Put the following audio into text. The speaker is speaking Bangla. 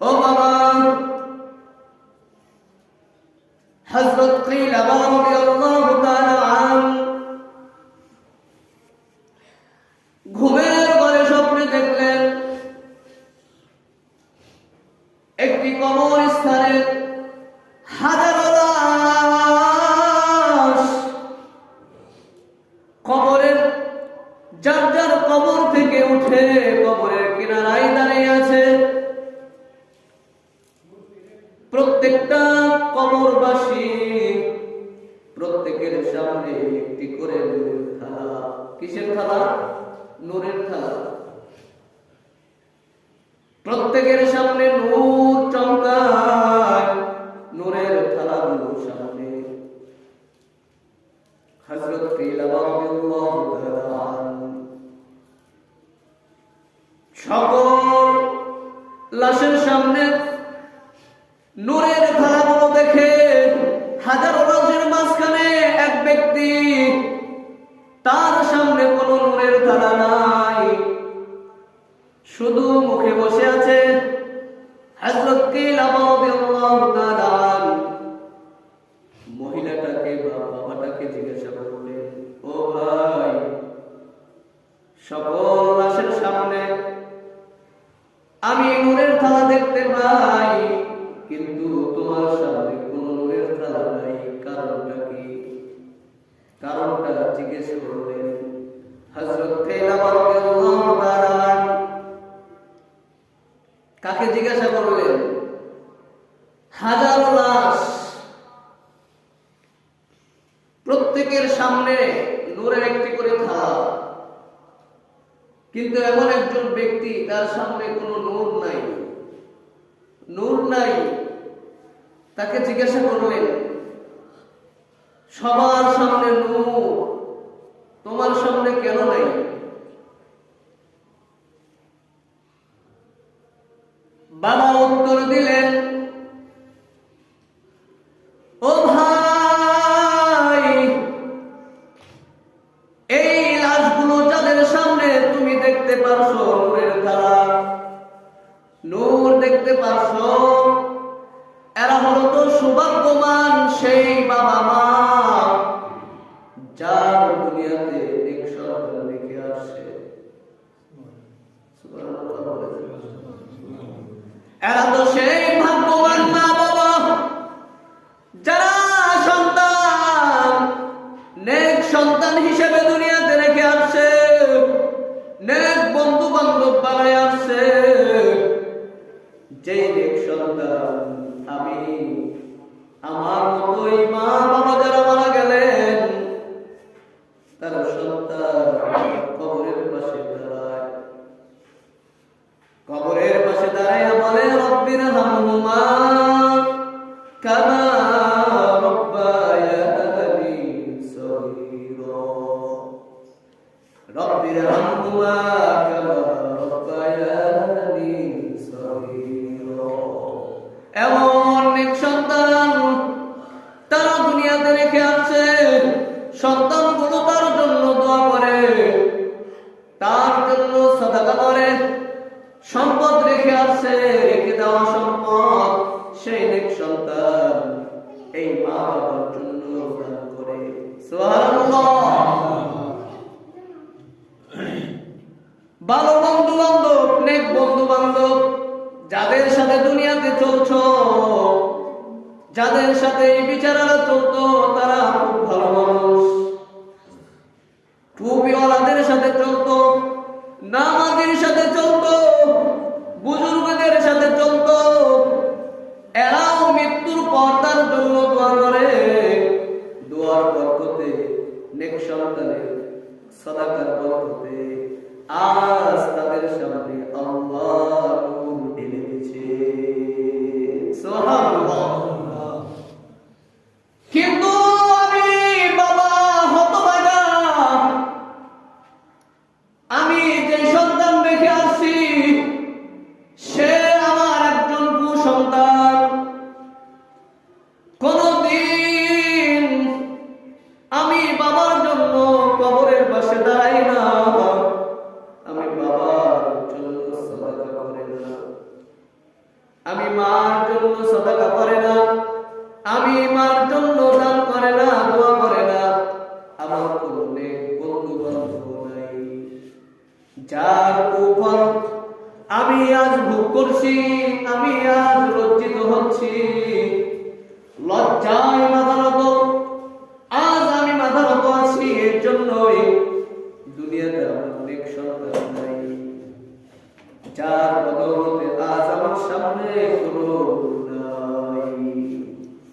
ও বাবা, হযরত কিলাবা রাদিয়াল্লাহু তাআলা আনহু ঘুমের ঘরে স্বপ্নে দেখলেন একটি কবরস্থানে হাজারো লাশ কবরের যার যার কবর থেকে উঠে কবরের কিনারায় দাঁড়িয়ে আছে। প্রত্যেকটা কবরবাসী প্রত্যেকের সামনে একটি করে নূরের থালা। কিসের থালা? নূরের থালা। প্রত্যেকের সামনে নূর চমকায়, নূরের থালাগুলোর সামনে হযরত কিলাবা রাদিয়াল্লাহু তাআলা আনহু সকল লাশের সামনে নূরের থালাগুলো দেখে হাজারো লাশের মাঝখানে এক ব্যক্তি, তার সামনে কোনো নূরের থালা নাই, শুধু মুখে বসে আছে। হযরত কিলাবা রাদিয়াল্লাহু তাআলা মহিলাটাকে বা বাবাটাকে জিজ্ঞাসা করলেন, ও ভাই, সকল লাশের সামনে আমি নূরের থালা দেখতে পাই, কিন্তু তোমার সামনে কোনো নূরের থালা নাই, কারণটা কি? কারণটা জিজ্ঞেস করলেন। হযরত কিলাবা রাদিয়াল্লাহু তাআলা কাকে জিজ্ঞাসা করলেন? হাজারো লাশ, প্রত্যেকের সামনে নূরের একটি করে থালা, কিন্তু এমন একজন ব্যক্তি তার সামনে কোনো নূর নাই, নূর নাই। তাকে জিজ্ঞাসা করলেন, সবার সামনে নূর, তোমার সামনে কেন নাই? বাবা উত্তর দিলেন, ও ভাই, এই লাশগুলো যাদের সামনে তুমি দেখতে পারছো নূরের থালা, নূর দেখতে পারছো, এরা হলো তো সৌভাগ্যবান সেই বাবা মা যার দুনিয়াতে এক সন্তান রেখে আসে। এরা তো সেই ভাগ্যবান মা বাবা যারা সন্তান নেক সন্তান হিসেবে দুনিয়াতে রেখে আসছে, নেক বন্ধু বান্ধব বানায় আসছে। যে নেক সন্তান আমি, আমার মতোই মা বাবা যারা মারা গেলেন, তারা সন্তান কবরের পাশে দাঁড়ায়, কবরের পাশে দাঁড়ায় বলে, রব্বির হামহুমা কামা রব্বায়ানি সগীরা, রব্বির হামহুমা কামা রব্বায়ানি সগীরা। এমন এক সন্তান তারা দুনিয়াতে রেখে আসছে, সন্তানগুলো তার জন্য দোয়া করে, তার জন্য সাদাকা করে, সম্পদ রেখে আসছে, রেখে দেওয়া সম্পদ সেই নেক সন্তান এই মা বাবার জন্য দান করে। সুবহানাল্লাহ। ভালো বন্ধু বান্ধব, নেক বন্ধু বান্ধব যাদের সাথে দুনিয়াতে চলছো, যাদের সাথে এই বিচারারা চলতো, তারা খুব ভালো মানুষ। টুপিওয়ালাদের সাথে চলতো, নামাজের সাথে চলতো, বুজুর্গদের সাথে চলতো, এরাও মৃত্যুর পর তার জন্য দোয়া করে। দোয়ার বরকতে, নেক সন্তানের সাদাকার বরকতে আজ তাদের সামনে আল্লাহ নূর ঢেলে দিয়েছে। সুবহানাল্লাহ। কিন্তু আমি বাবা হতভাগা, আমি যে সন্তান রেখে আসছি আমি মার জন্য সাদাকা করে না, আমি মার জন্য দান করে না, দোয়া করে না, আমার কোনো নেক বন্ধু বান্ধব নাই, যার উপর আমি আজ ভোগ করছি, আমি আজ লজ্জিত হচ্ছি, লজ্জায় মাথানত, আজ আমি মাথানত আছি, এর জন্যই দুনিয়াতে আমার নেক সন্তান নাই, যার বদৌলতে আজ আমার সামনে কোনো